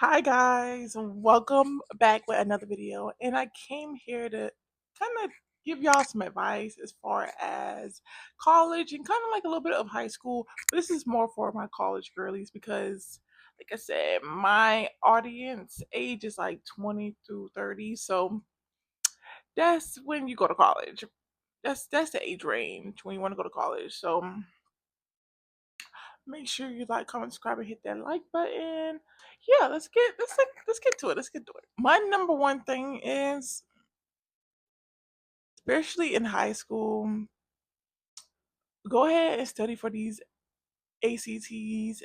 Hi guys, welcome back with another video. And I came here to kind of give y'all some advice as far as college and kind of like a little bit of high school. But this is more for my college girlies because, like I said, my audience age is like 20 through 30. So that's when you go to college. That's the age range when you want to go to college. So make sure you like, comment, subscribe, and hit that like button. Yeah, let's get to it. Let's get to it. My number one thing is, especially in high school, go ahead and study for these ACTs.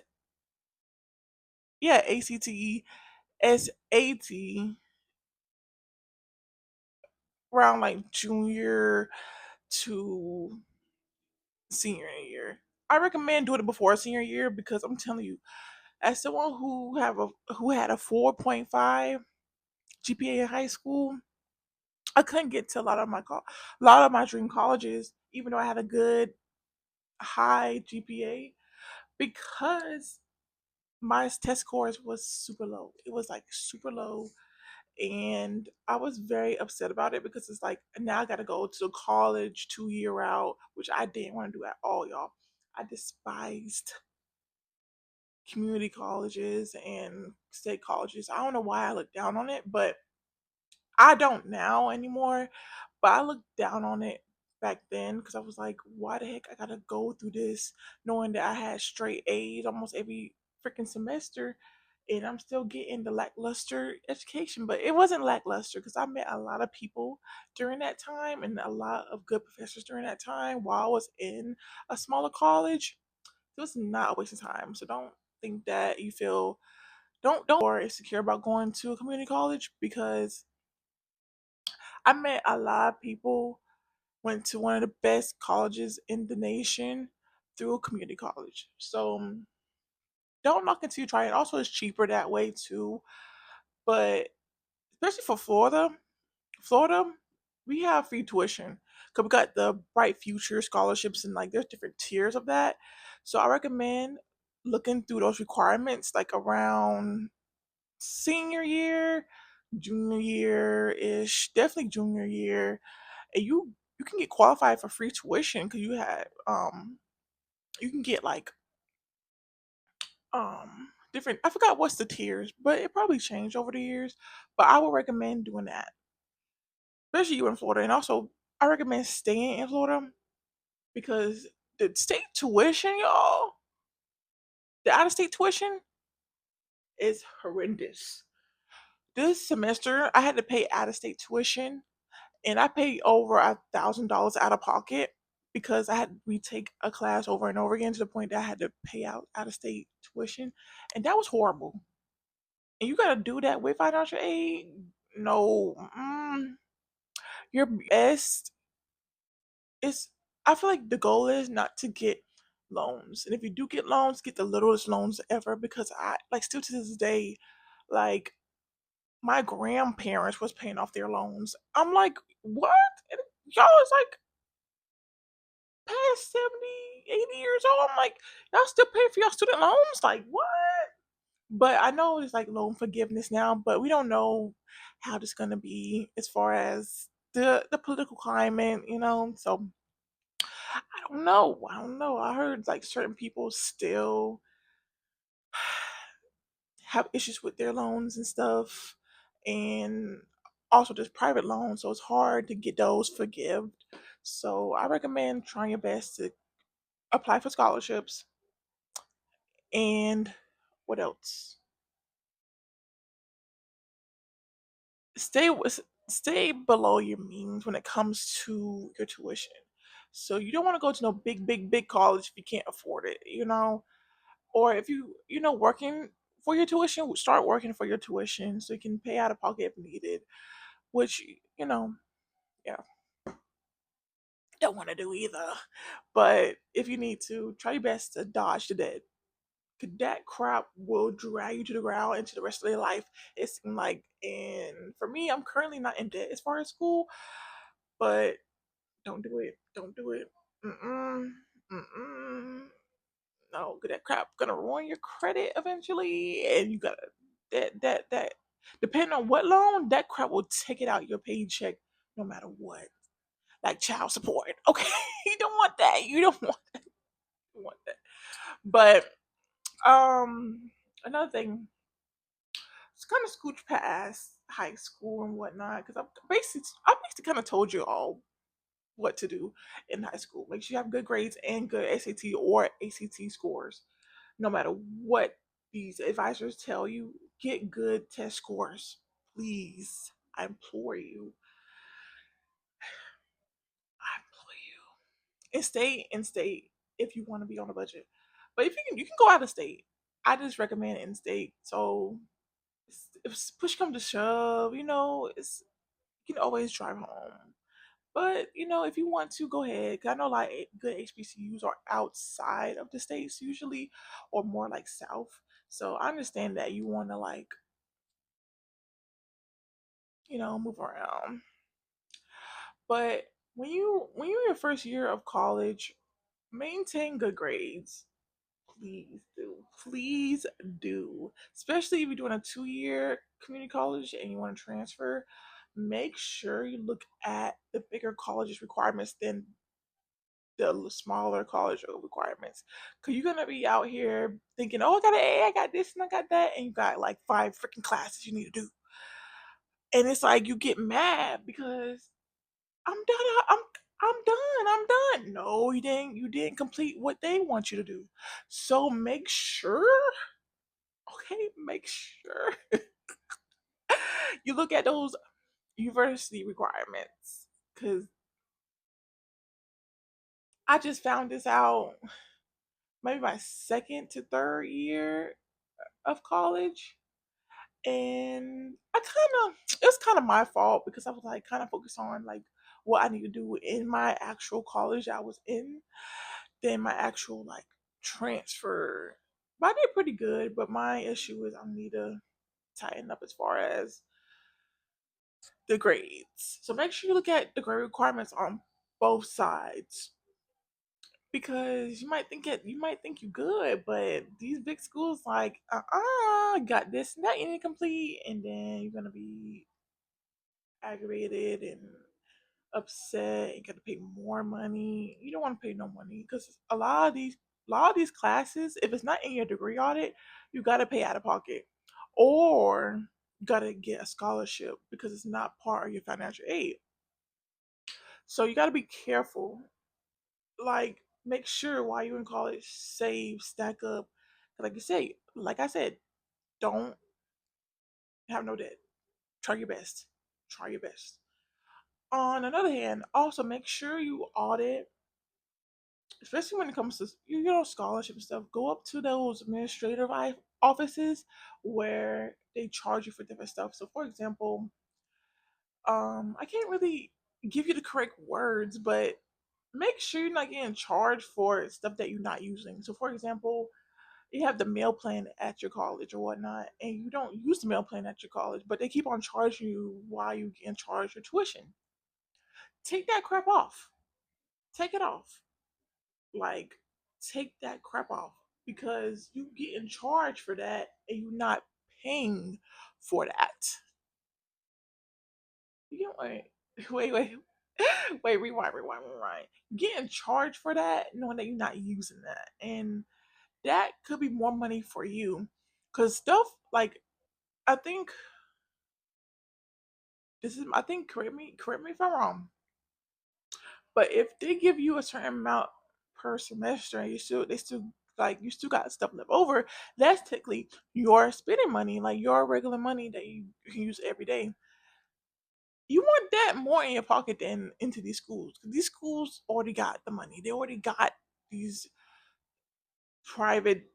Yeah, ACTE, SAT, around like junior to senior year. I recommend doing it before senior year because I'm telling you, as someone who had a 4.5 GPA in high school, I couldn't get to a lot of my dream colleges, even though I had a good high GPA, because my test scores was super low. It was like super low, and I was very upset about it because it's like now I got to go to college 2 year out, which I didn't want to do at all, y'all. I despised community colleges and state colleges. I don't know why I looked down on it, but I don't now anymore, but I looked down on it back then because I was like, why the heck I gotta go through this knowing that I had straight A's almost every freaking semester and I'm still getting the lackluster education. But it wasn't lackluster because I met a lot of people during that time and a lot of good professors during that time while I was in a smaller college. So it's not a waste of time. So don't think that you feel don't or insecure about going to a community college because I met a lot of people, went to one of the best colleges in the nation through a community college. So don't knock until you try it. Also, it's cheaper that way too. But especially for Florida, we have free tuition because we got the Bright Future scholarships and like there's different tiers of that. So I recommend looking through those requirements like around senior year, junior year ish, definitely junior year, and you can get qualified for free tuition because you can get like different. I forgot what's the tiers, but it probably changed over the years. But I would recommend doing that, especially you in Florida, and also I recommend staying in Florida because the state tuition, y'all, the out of state tuition is horrendous. This semester, I had to pay out of state tuition and I paid over $1,000 out of pocket because I had to retake a class over and over again to the point that I had to pay out of state tuition, and that was horrible. And you gotta do that with financial aid? No, your best is. I feel like the goal is not to get loans, and if you do get loans, get the littlest loans ever because I like still to this day, like my grandparents was paying off their loans. I'm like, what? And y'all is like past 70, 80 years old. I'm like, y'all still paying for your student loans? Like, what? But I know it's like loan forgiveness now, but we don't know how this gonna be as far as the political climate. So I don't know. I don't know. I heard like certain people still have issues with their loans and stuff, and also just private loans, so it's hard to get those forgived. So I recommend trying your best to apply for scholarships. And what else? Stay with stay below your means when it comes to your tuition. So you don't want to go to no big college if you can't afford it. Or if working for your tuition, start working for your tuition so you can pay out of pocket if needed. Which yeah, don't want to do either. But if you need to, try your best to dodge the debt. 'Cause that crap will drag you to the ground into the rest of your life. It seems like, and for me, I'm currently not in debt as far as school, but don't do it. Don't do it. Mm-mm. Mm-mm. No, 'cause that crap gonna ruin your credit eventually, and you gotta That depending on what loan, that crap will take it out your paycheck no matter what. Like child support. Okay. You don't want that. You don't want want that. But another thing, it's kind of scooch past high school and whatnot because I basically kind of told you all what to do in high school. Make sure you have good grades and good SAT or ACT scores. No matter what these advisors tell you, get good test scores, please. I implore you. I implore you. In state if you want to be on a budget. But if you can go out of state. I just recommend in state. So if push come to shove, you can always drive home. But if you want to, go ahead. 'Cause I know like good HBCUs are outside of the states usually, or more like south. So I understand that you want to like move around. But when you're in your first year of college, maintain good grades. Please do. Please do. Especially if you're doing a 2 year community college and you want to transfer, make sure you look at the bigger colleges requirements than the smaller college requirements. Cause you're gonna be out here thinking, oh, I got an A, I got this and I got that, and you got like five freaking classes you need to do. And it's like you get mad because I'm done. I'm done. I'm done. No, you didn't complete what they want you to do. So make sure, okay, make sure you look at those university requirements. Cause I just found this out maybe my second to third year of college. And it's kind of my fault because I was like kind of focused on like what I need to do in my actual college I was in than my actual like transfer. But I did pretty good. But my issue is I need to tighten up as far as the grades. So make sure you look at the grade requirements on both sides because you might think you good, but these big schools like got this and that you need to complete, and then you're gonna be aggravated and upset and got to pay more money. You don't want to pay no money because a lot of these classes, if it's not in your degree audit, you got to pay out of pocket, or you got to get a scholarship because it's not part of your financial aid. So you got to be careful. Like, make sure while you're in college, save, stack up. Like I said, don't have no debt. Try your best. Try your best. On another hand, also make sure you audit, especially when it comes to scholarship and stuff. Go up to those administrative offices where they charge you for different stuff. So, for example, I can't really give you the correct words, but make sure you're not getting charged for stuff that you're not using. So, for example, you have the meal plan at your college or whatnot, and you don't use the meal plan at your college, but they keep on charging you while you get charged your tuition. Take that crap off. Take it off. Like, take that crap off because you get in charge for that and you're not paying for that. You know, wait, rewind. Get in charge for that knowing that you're not using that. And that could be more money for you. Cause stuff like I think I think correct me if I'm wrong. But if they give you a certain amount per semester and you still got stuff left over, that's technically your spending money, like your regular money that you can use every day. You want that more in your pocket than into these schools. 'Cause these schools already got the money. They already got these private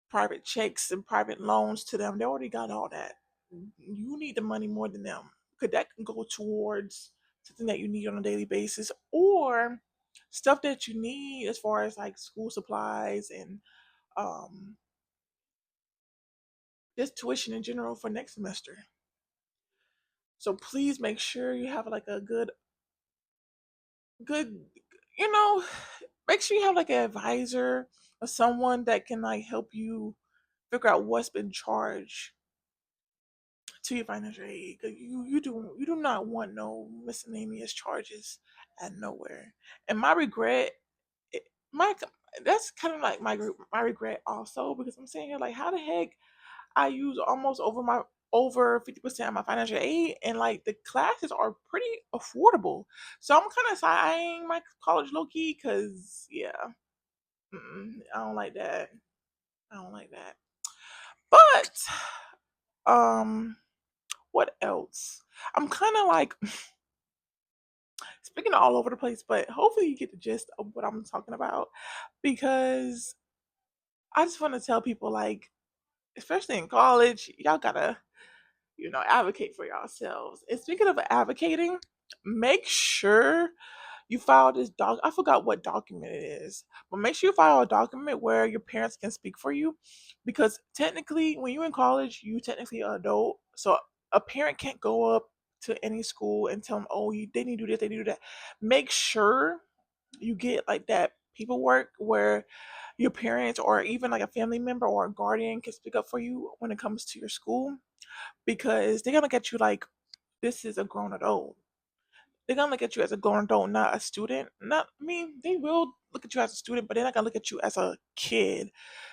private checks and private loans to them. They already got all that. You need the money more than them because that can go towards something that you need on a daily basis or stuff that you need as far as like school supplies and um, just tuition in general for next semester. So please make sure you have like a good, you know, make sure you have like an advisor or someone that can like help you figure out what's been charged to your financial aid. 'Cause you do not want no miscellaneous charges at nowhere. And my regret, it, my that's kind of like my regret also, because I'm saying here like, how the heck I use almost over 50% of my financial aid, and like the classes are pretty affordable. So I'm kind of eyeing my college low key, because yeah, I don't like that. I don't like that. But um, what else? I'm kind of like speaking all over the place, but hopefully you get the gist of what I'm talking about, because I just want to tell people like, especially in college, y'all gotta advocate for yourselves. And speaking of advocating, make sure you file this doc. I forgot what document it is, but make sure you file a document where your parents can speak for you, because technically, when you're in college, you technically an adult. So a parent can't go up to any school and tell them, "Oh, they need to do this, they need to do that." Make sure you get like that paperwork where your parents or even like a family member or a guardian can speak up for you when it comes to your school, because they're gonna look at you like this is a grown adult. They're gonna look at you as a grown adult, not a student. Not I mean, they will look at you as a student, but they're not gonna look at you as a kid.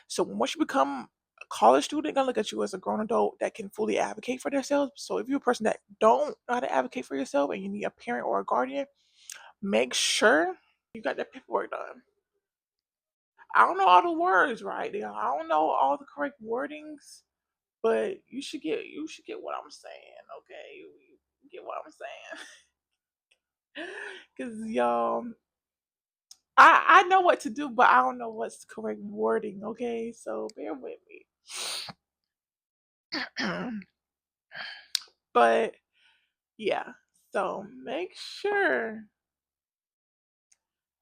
So once you become a college student, they're gonna look at you as a grown adult that can fully advocate for themselves. So if you're a person that don't know how to advocate for yourself and you need a parent or a guardian, make sure you got that paperwork done. I don't know all the words right there. I don't know all the correct wordings, but you should get what I'm saying, okay? You get what I'm saying? Cause y'all, I know what to do, but I don't know what's the correct wording, okay? So bear with me. But yeah, so make sure,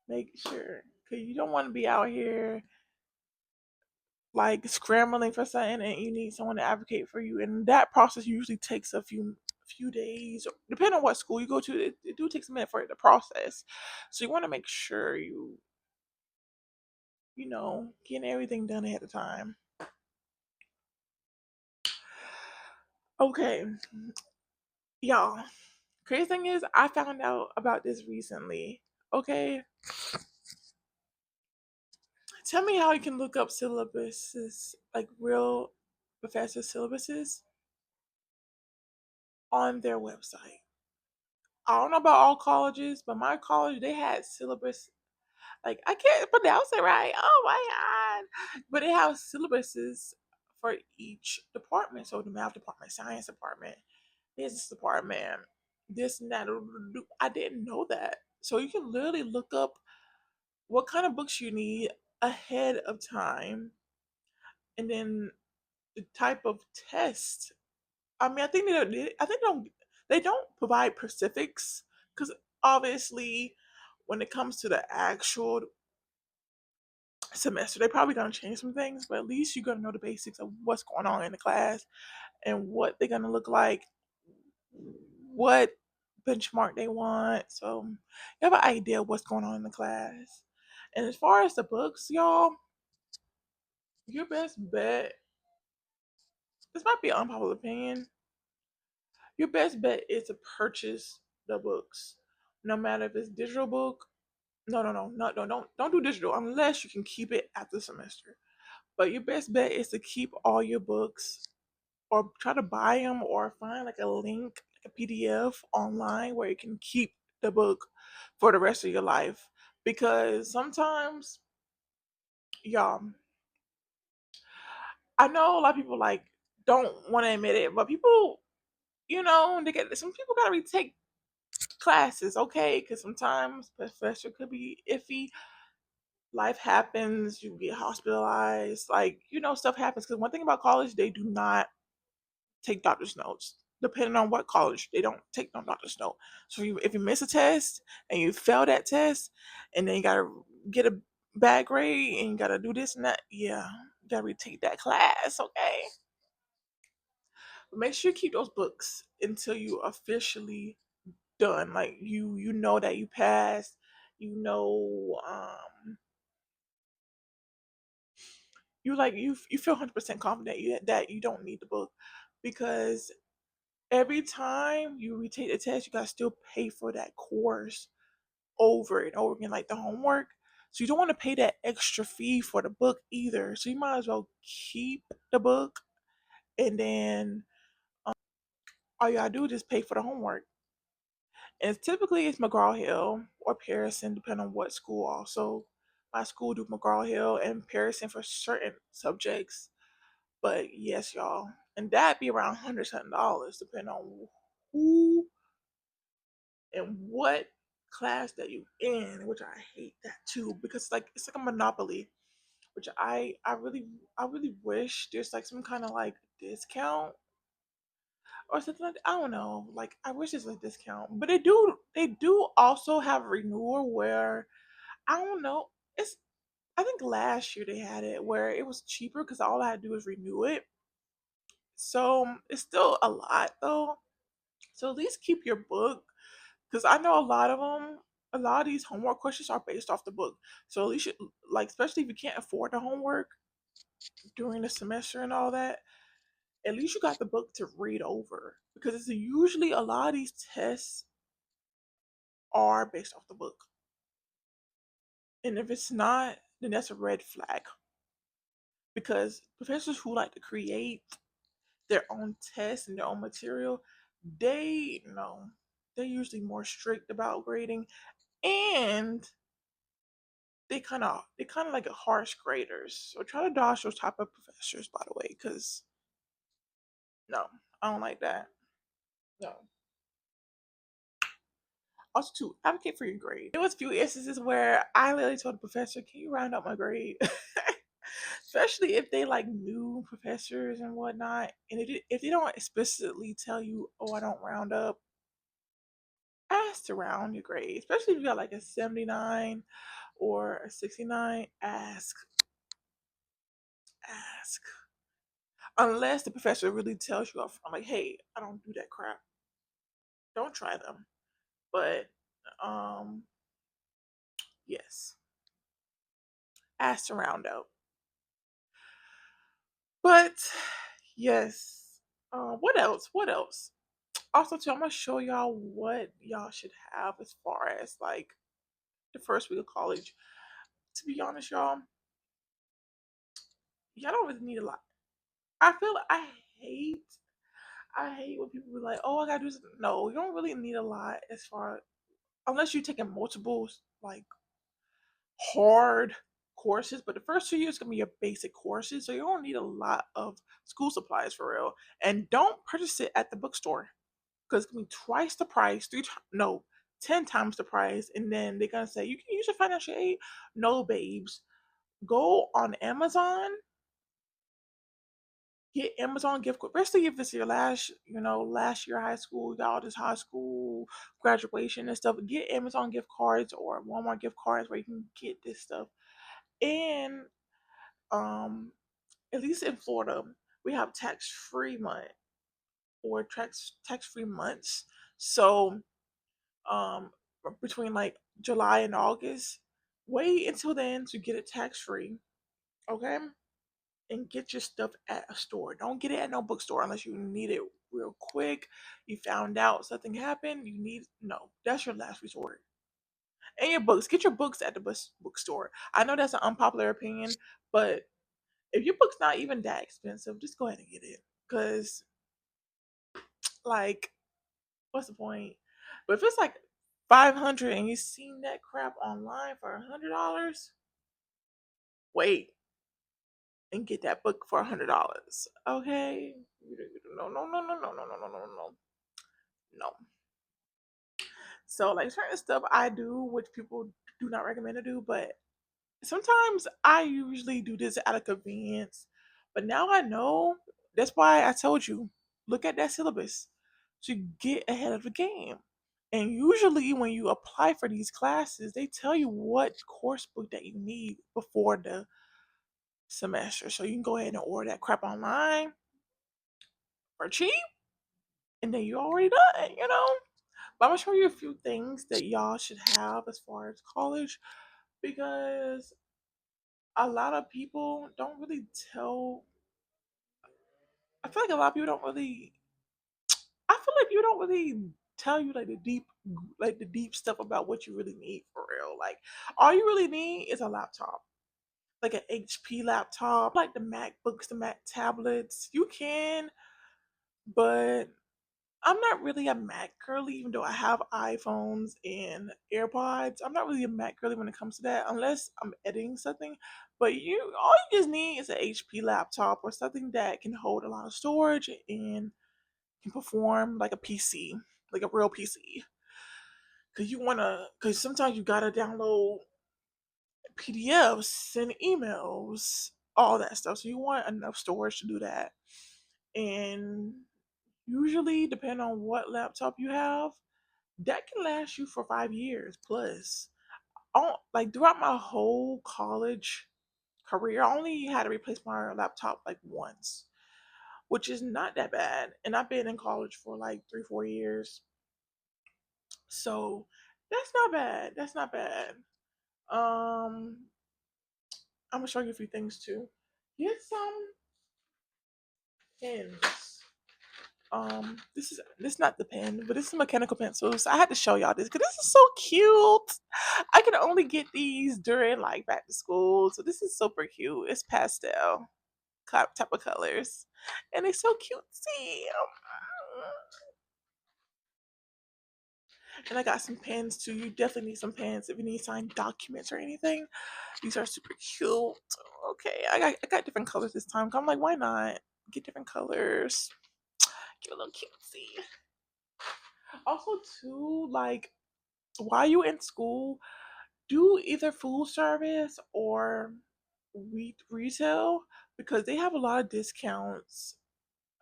cause you don't want to be out here like scrambling for something and you need someone to advocate for you, and that process usually takes a few days, depending on what school you go to. It do takes a minute for it to process, so you want to make sure getting everything done ahead of time. Okay, y'all, crazy thing is I found out about this recently. Okay, tell me how you can look up syllabuses, like real professor syllabuses, on their website. I don't know about all colleges, but my college, they had syllabus. Like I can't pronounce it right. Oh my god! But they have syllabuses for each department. So the math department, science department, business department, this and that. I didn't know that. So you can literally look up what kind of books you need ahead of time, and then the type of test. I mean, I think they don't provide specifics, because obviously, when it comes to the actual semester, they probably gonna change some things, but at least you're gonna know the basics of what's going on in the class and what they're gonna look like, what benchmark they want. So you have an idea of what's going on in the class. And as far as the books, y'all, your best bet, this might be an unpopular opinion, your best bet is to purchase the books. No matter if it's digital book. No, don't do digital unless you can keep it after the semester. But your best bet is to keep all your books, or try to buy them, or find like a link, like a PDF online where you can keep the book for the rest of your life. Because sometimes, y'all, I know a lot of people like don't want to admit it, but people, they get some people gotta retake classes, okay? Because sometimes professor could be iffy. Life happens, you get hospitalized, like stuff happens. Because one thing about college, they do not take doctor's notes. Depending on what college, they don't take no doctor's note. So if you miss a test and you fail that test, and then you gotta get a bad grade and you gotta do this and that, yeah, you gotta retake that class, okay? But make sure you keep those books until you officially done. Like you know that you passed. You know, you feel 100% confident that you don't need the book, because every time you retake the test, you gotta still pay for that course over and over again, like the homework. So you don't want to pay that extra fee for the book either. So you might as well keep the book, and then all you gotta do is just pay for the homework. And typically it's McGraw Hill or Pearson, depending on what school. Also, my school do McGraw Hill and Pearson for certain subjects. But yes, y'all, and that'd be around $100 depending on who and what class that you in, which I hate that too because like it's like a monopoly, which I really wish there's like some kind of like discount or something like that. I don't know. Like I wish there's a discount, but they do also have a renewal where I don't know. It's I think last year they had it where it was cheaper because all I had to do was renew it. So it's still a lot though. So at least keep your book because I know a lot of them. A lot of these homework questions are based off the book. So at least, like, especially if you can't afford the homework during the semester and all that, at least you got the book to read over because it's usually a lot of these tests are based off the book. And if it's not, then that's a red flag because professors who like to create their own tests and their own material, they know they're usually more strict about grading and they kind of like harsh graders. So try to dodge those type of professors, by the way, because no, I don't like that. No. Also, to advocate for your grade. There was a few instances where I literally told the professor, "Can you round up my grade?" Especially if they like new professors and whatnot, and if they don't explicitly tell you, "Oh, I don't round up," ask to round your grade. Especially if you got like a 79 or a 69, ask. Unless the professor really tells you up front, like, "Hey, I don't do that crap. Don't try them." But um, yes, ask to round up. But yes, what else? What else? Also, too, I'm gonna show y'all what y'all should have as far as like the first week of college. To be honest, y'all don't really need a lot. I feel like hate I hate when people be like, "Oh, I gotta do this." No, you don't really need a lot as far unless you're taking multiple like hard courses. But the first 2 years gonna be your basic courses, so you don't need a lot of school supplies for real. And don't purchase it at the bookstore because it's gonna be twice the price, no, 10 times the price, and then they're gonna say you can use your financial aid. No, babes, go on Amazon, get Amazon gift card, especially if it's your last year of high school, y'all just high school graduation and stuff. Get Amazon gift cards or Walmart gift cards where you can get this stuff. And um, at least in Florida, we have tax free month or tax free months. So um between like July and August. Wait until then to get it tax free, okay? And get your stuff at a store. Don't get it at no bookstore unless you need it real quick. You found out something happened. You need no. That's your last resort. And your books. Get your books at the bookstore. I know that's an unpopular opinion, but if your book's not even that expensive, just go ahead and get it. Cause like, what's the point? But if it's like 500 and you seen that crap online for $100, wait and get that book for $100. Okay? No, no, no, no, no, no, no, no, no, no, no. So like certain stuff I do, which people do not recommend to do, but sometimes I usually do this out of convenience. But now I know. That's why I told you look at that syllabus to get ahead of the game. And usually, when you apply for these classes, they tell you what course book that you need before the semester. So you can go ahead and order that crap online for cheap, and then you already done. But I'm gonna show you a few things that y'all should have as far as college because a lot of people don't really tell. I feel like a lot of people don't really. I feel you don't really tell you like the deep stuff about what you really need for real. Like all you really need is a laptop, like an HP laptop, like the MacBooks, the Mac tablets. You can, but I'm not really a Mac girly, even though I have iPhones and AirPods. I'm not really a Mac girly when it comes to that, unless I'm editing something. But all you just need is an HP laptop or something that can hold a lot of storage and can perform like a PC, like a real PC. Cause sometimes you gotta download PDFs and emails, all that stuff. So you want enough storage to do that. And usually, depending on what laptop you have, that can last you for 5 years plus. Like throughout my whole college career, I only had to replace my laptop like once, which is not that bad. And I've been in college for like 3, 4 years, so that's not bad. That's not bad. Um, I'm gonna show you a few things too. Get some pens. This is not the pen, but this is mechanical pencils. I had to show y'all this because this is so cute. I can only get these during like back to school, so this is super cute. It's pastel type of colors, and it's so cutesy. And I got some pens too. You definitely need some pens if you need signed documents or anything. These are super cute. Okay, I got different colors this time. I'm like, why not get different colors? Get a little cutesy. Also, too, like while you in school, do either food service or retail because they have a lot of discounts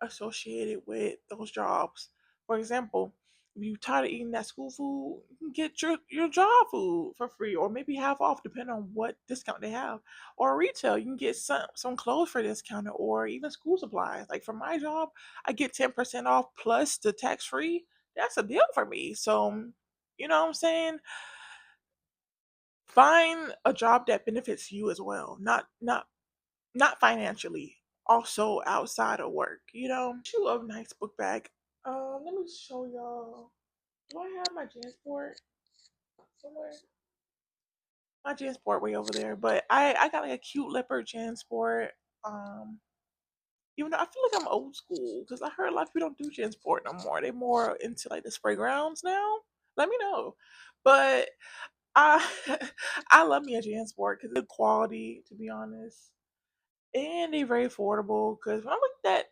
associated with those jobs. For example, if you tired of eating that school food, you can get your job food for free or maybe half off depending on what discount they have. Or retail, you can get some clothes for discounted or even school supplies. Like for my job, I get 10% off plus the tax free. That's a deal for me. So, you know what I'm saying? Find a job that benefits you as well. Not financially, also outside of work, you know. Shoe of nice book bag. Let me show y'all. Do I have my Jansport somewhere? My Jansport way over there, but I got like a cute leopard Jansport. Um, Even though I feel like I'm old school because I heard a lot of people don't do Jansport no more. They more into like the spray grounds now. Let me know, but I I love me a Jansport because the quality, to be honest, and they're very affordable. Because when I looked at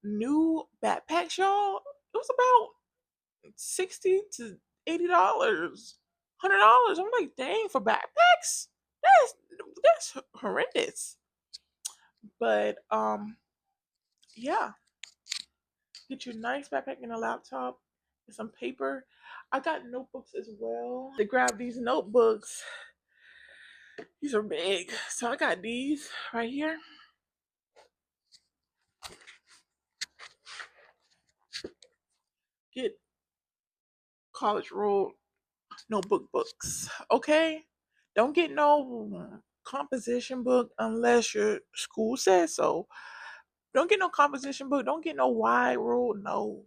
new backpacks, y'all, it was about 60 to $80, $100. I'm like, dang, for backpacks, that's horrendous. But yeah, get you a nice backpack and a laptop and some paper. I got notebooks as well. To grab these notebooks, these are big, so I got these right here. Get college rule notebook books, okay? Don't get no composition book unless your school says so. Don't get no composition book. Don't get no wide rule. No,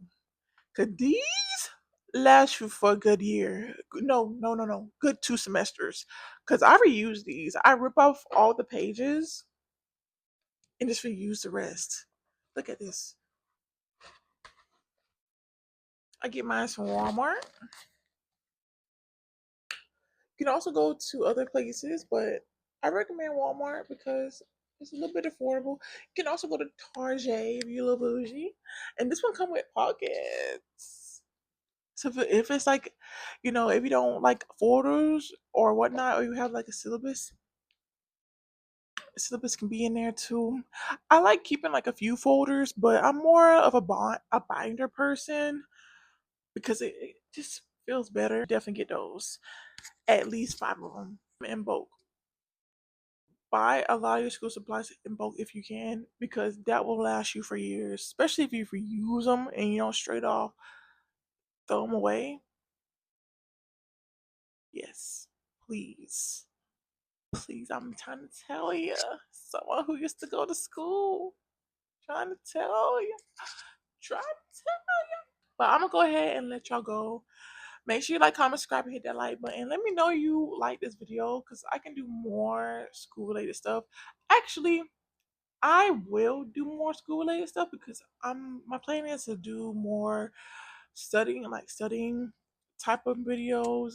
cause these last you for a good year. No, no, no, no. Good 2 semesters. Cause I reuse these. I rip off all the pages and just reuse the rest. Look at this. I get mine from Walmart. You can also go to other places, but I recommend Walmart because it's a little bit affordable. You can also go to Target if you're a little bougie, and this one come with pockets. So if it's like, if you don't like folders or whatnot, or you have like a syllabus can be in there too. I like keeping like a few folders, but I'm more of a binder person because it just feels better. Definitely get those, at least 5 of them in bulk. Buy a lot of your school supplies in bulk if you can, because that will last you for years, especially if you reuse them and you don't straight off throw them away. Yes, please. Please, I'm trying to tell you. Someone who used to go to school. Trying to tell you. Trying to tell you. But I'm gonna go ahead and let y'all go. Make sure you like, comment, subscribe, and hit that like button. Let me know you like this video because I can do more school related stuff. Actually, I will do more school related stuff because my plan is to do more studying type of videos.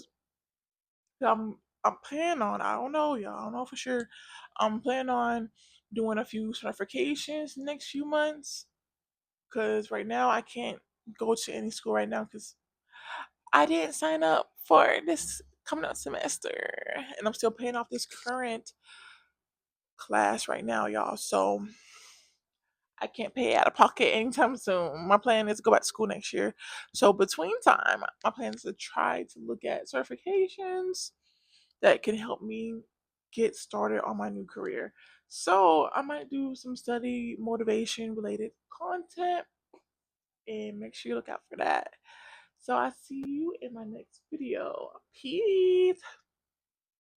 I'm planning on, I don't know, y'all, I don't know for sure. I'm planning on doing a few certifications next few months because right now I can't go to any school right now because I didn't sign up for this coming up semester and I'm still paying off this current class right now, y'all. So I can't pay out of pocket anytime soon. My plan is to go back to school next year. So between time, my plan is to try to look at certifications that can help me get started on my new career. So I might do some study motivation related content and make sure you look out for that. So I see you in my next video. Peace.